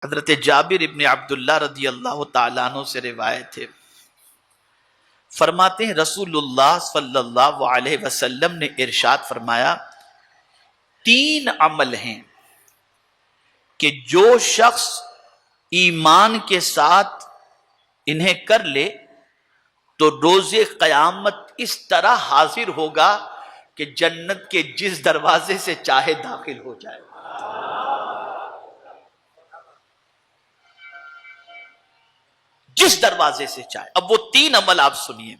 حضرت جابر ابن عبداللہ رضی اللہ تعالیٰ عنہ سے روایت ہے، فرماتے ہیں رسول اللہ صلی اللہ علیہ وسلم نے ارشاد فرمایا، تین عمل ہیں کہ جو شخص ایمان کے ساتھ انہیں کر لے تو روز قیامت اس طرح حاضر ہوگا کہ جنت کے جس دروازے سے چاہے داخل ہو جائے۔ جس دروازے سے چاہے۔ اب وہ تین عمل آپ سنیے،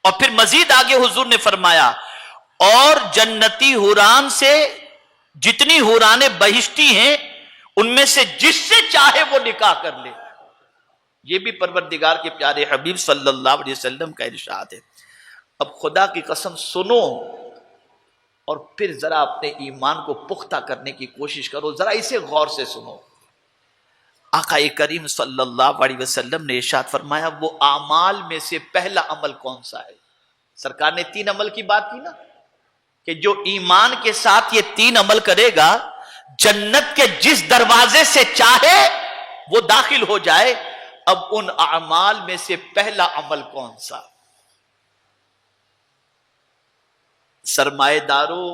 اور پھر مزید آگے حضور نے فرمایا، اور جنتی حوران سے جتنی حوران بہشتی ہیں ان میں سے جس سے چاہے وہ نکاح کر لے۔ یہ بھی پروردگار کے پیارے حبیب صلی اللہ علیہ وسلم کا ارشاد ہے۔ اب خدا کی قسم سنو اور پھر ذرا اپنے ایمان کو پختہ کرنے کی کوشش کرو، ذرا اسے غور سے سنو۔ آقا کریم صلی اللہ علیہ وسلم نے ارشاد فرمایا، وہ اعمال میں سے پہلا عمل کون سا ہے؟ سرکار نے تین عمل کی بات کی نا، کہ جو ایمان کے ساتھ یہ تین عمل کرے گا جنت کے جس دروازے سے چاہے وہ داخل ہو جائے۔ اب ان اعمال میں سے پہلا عمل کون سا؟ سرمایہ داروں،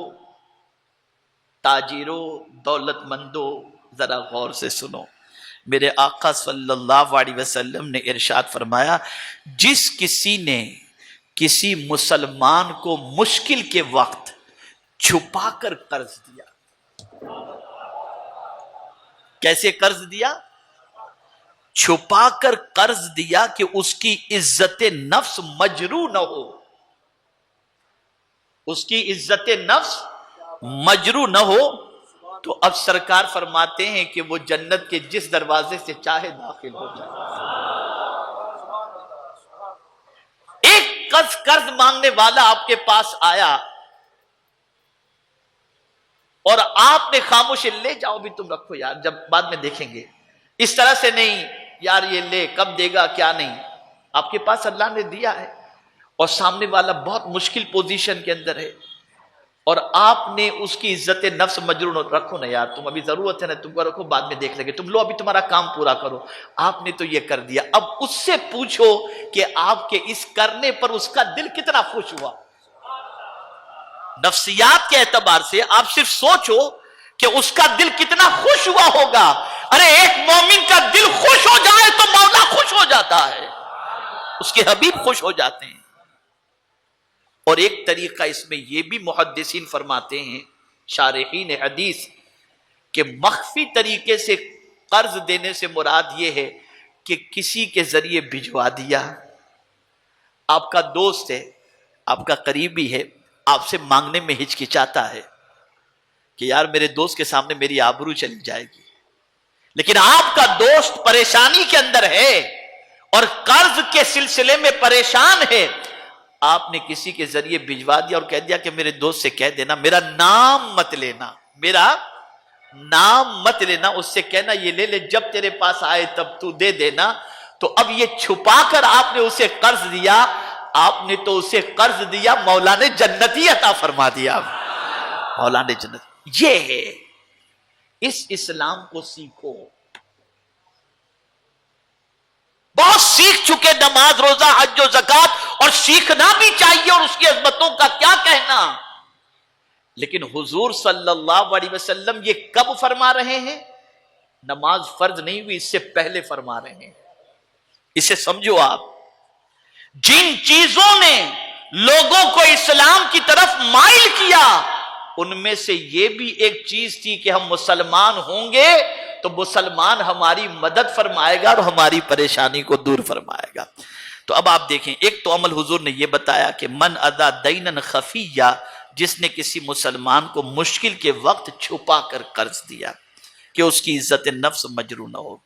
تاجروں، دولت مندوں، ذرا غور سے سنو۔ میرے آقا صلی اللہ علیہ وسلم نے ارشاد فرمایا، جس کسی نے کسی مسلمان کو مشکل کے وقت چھپا کر قرض دیا۔ کیسے قرض دیا؟ چھپا کر قرض دیا کہ اس کی عزت نفس مجروح نہ ہو، اس کی عزت نفس مجروح نہ ہو، تو اب سرکار فرماتے ہیں کہ وہ جنت کے جس دروازے سے چاہے داخل ہو جائے۔ ایک قرض مانگنے والا آپ کے پاس آیا اور آپ نے خاموش، لے جاؤ بھی تم رکھو یار، جب بعد میں دیکھیں گے، اس طرح سے نہیں یار یہ لے، کب دے گا کیا نہیں، آپ کے پاس اللہ نے دیا ہے اور سامنے والا بہت مشکل پوزیشن کے اندر ہے اور آپ نے اس کی عزت نفس مجروح، رکھو نا یار، تم ابھی ضرورت ہے نا، تم کو رکھو، بعد میں دیکھ لیں گے، تم لو ابھی تمہارا کام پورا کرو۔ آپ نے تو یہ کر دیا، اب اس سے پوچھو کہ آپ کے اس کرنے پر اس کا دل کتنا خوش ہوا۔ نفسیات کے اعتبار سے آپ صرف سوچو کہ اس کا دل کتنا خوش ہوا ہوگا۔ ارے ایک مومن کا دل خوش ہو جائے تو مولا خوش ہو جاتا ہے، اس کے حبیب خوش ہو جاتے ہیں۔ اور ایک طریقہ اس میں یہ بھی محدثین فرماتے ہیں، شارحین حدیث، کہ مخفی طریقے سے قرض دینے سے مراد یہ ہے کہ کسی کے ذریعے بھجوا دیا۔ آپ کا دوست ہے، آپ کا قریبی ہے، آپ سے مانگنے میں ہچکچاتا ہے کہ یار میرے دوست کے سامنے میری آبرو چلی جائے گی، لیکن آپ کا دوست پریشانی کے اندر ہے اور قرض کے سلسلے میں پریشان ہے، آپ نے کسی کے ذریعے بھجوا دیا اور کہہ دیا کہ میرے دوست سے کہہ دینا میرا نام مت لینا، میرا نام مت لینا، اس سے کہنا یہ لے لے، جب تیرے پاس آئے تب تو دے دینا۔ تو اب یہ چھپا کر آپ نے اسے قرض دیا، آپ نے تو اسے قرض دیا، مولا نے جنتی عطا فرما دیا، مولا نے جنت۔ یہ ہے، اس اسلام کو سیکھو۔ بہت سیکھ چکے نماز، روزہ، حج و زکات، اور سیکھنا بھی چاہیے، اور اس کی عظمتوں کا کیا کہنا، لیکن حضور صلی اللہ علیہ وسلم یہ کب فرما رہے ہیں؟ نماز فرض نہیں ہوئی اس سے پہلے فرما رہے ہیں۔ اسے سمجھو آپ، جن چیزوں نے لوگوں کو اسلام کی طرف مائل کیا ان میں سے یہ بھی ایک چیز تھی کہ ہم مسلمان ہوں گے تو مسلمان ہماری مدد فرمائے گا اور ہماری پریشانی کو دور فرمائے گا۔ تو اب آپ دیکھیں، ایک تو عمل حضور نے یہ بتایا کہ من ادا دینا خفیہ، جس نے کسی مسلمان کو مشکل کے وقت چھپا کر قرض دیا کہ اس کی عزت نفس مجروح نہ ہو۔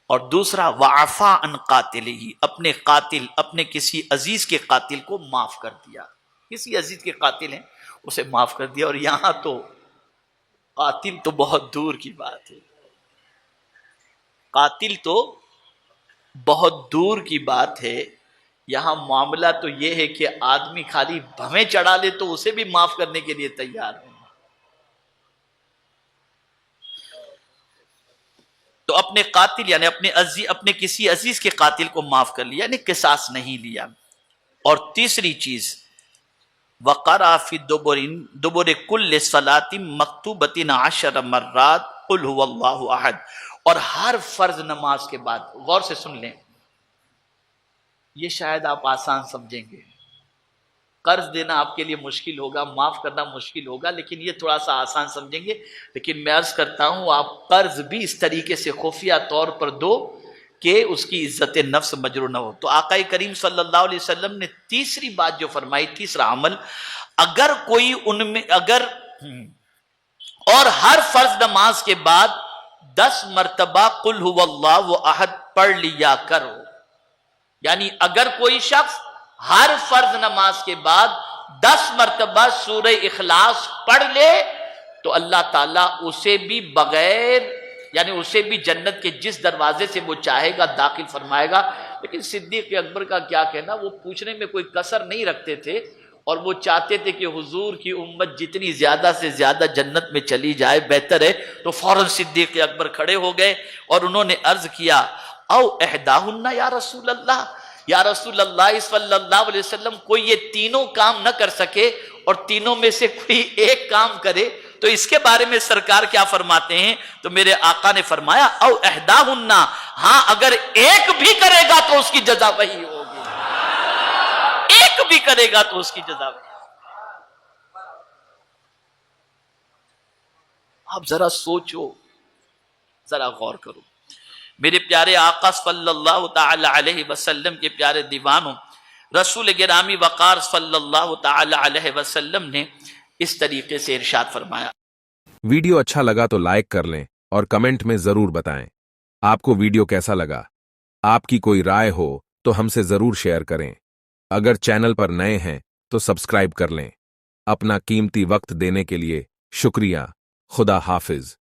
اور دوسرا وعفا عن قاتلہ، اپنے قاتل، اپنے کسی عزیز کے قاتل کو معاف کر دیا، کسی عزیز کے قاتل ہیں اسے معاف کر دیا۔ اور یہاں تو قاتل تو بہت دور کی بات ہے، قاتل تو بہت دور کی بات ہے، یہاں معاملہ تو یہ ہے کہ آدمی خالی بھویں چڑھا لے تو اسے بھی معاف کرنے کے لیے تیار ہے۔ تو اپنے قاتل یعنی اپنے کسی عزیز کے قاتل کو معاف کر لیا، یعنی قصاص نہیں لیا۔ اور تیسری چیز وقرأ فی دبر کل صلاۃ مکتوبۃ 10 مرات قل هو اللہ احد، اور ہر فرض نماز کے بعد، غور سے سن لیں، یہ شاید آپ آسان سمجھیں گے، قرض دینا آپ کے لیے مشکل ہوگا، معاف کرنا مشکل ہوگا، لیکن یہ تھوڑا سا آسان سمجھیں گے۔ لیکن میں عرض کرتا ہوں آپ قرض بھی اس طریقے سے خفیہ طور پر دو کہ اس کی عزت نفس مجروح نہ ہو۔ تو آقا کریم صلی اللہ علیہ وسلم نے تیسری بات جو فرمائی، تیسرا عمل، اگر کوئی ان میں اور ہر فرض نماز کے بعد 10 مرتبہ قل هو اللہ احد پڑھ لیا کرو، یعنی اگر کوئی شخص ہر فرض نماز کے بعد 10 مرتبہ سورہ اخلاص پڑھ لے تو اللہ تعالیٰ اسے بھی بغیر یعنی اسے بھی جنت کے جس دروازے سے وہ چاہے گا داخل فرمائے گا۔ لیکن صدیق اکبر کا کیا کہنا، وہ پوچھنے میں کوئی کسر نہیں رکھتے تھے، اور وہ چاہتے تھے کہ حضور کی امت جتنی زیادہ سے زیادہ جنت میں چلی جائے بہتر ہے۔ تو فوراً صدیق اکبر کھڑے ہو گئے اور انہوں نے عرض کیا او احداہن یا رسول اللہ، یا رسول اللہ صلی اللہ علیہ وسلم، کوئی یہ تینوں کام نہ کر سکے اور تینوں میں سے کوئی ایک کام کرے تو اس کے بارے میں سرکار کیا فرماتے ہیں؟ تو میرے آقا نے فرمایا او احداہن، ہاں اگر ایک بھی کرے گا تو اس کی جزا وہی ہوگی، ایک بھی کرے گا تو اس کی جزا وہی۔ آپ ذرا سوچو، ذرا غور کرو، میرے پیارے آقا صلی اللہ تعالی علیہ وسلم کے پیارے دیوانوں، رسول گرامی وقار صلی اللہ تعالی علیہ وسلم نے اس طریقے سے ارشاد فرمایا۔ ویڈیو اچھا لگا تو لائک کر لیں اور کمنٹ میں ضرور بتائیں آپ کو ویڈیو کیسا لگا۔ آپ کی کوئی رائے ہو تو ہم سے ضرور شیئر کریں۔ اگر چینل پر نئے ہیں تو سبسکرائب کر لیں۔ اپنا قیمتی وقت دینے کے لیے شکریہ۔ خدا حافظ۔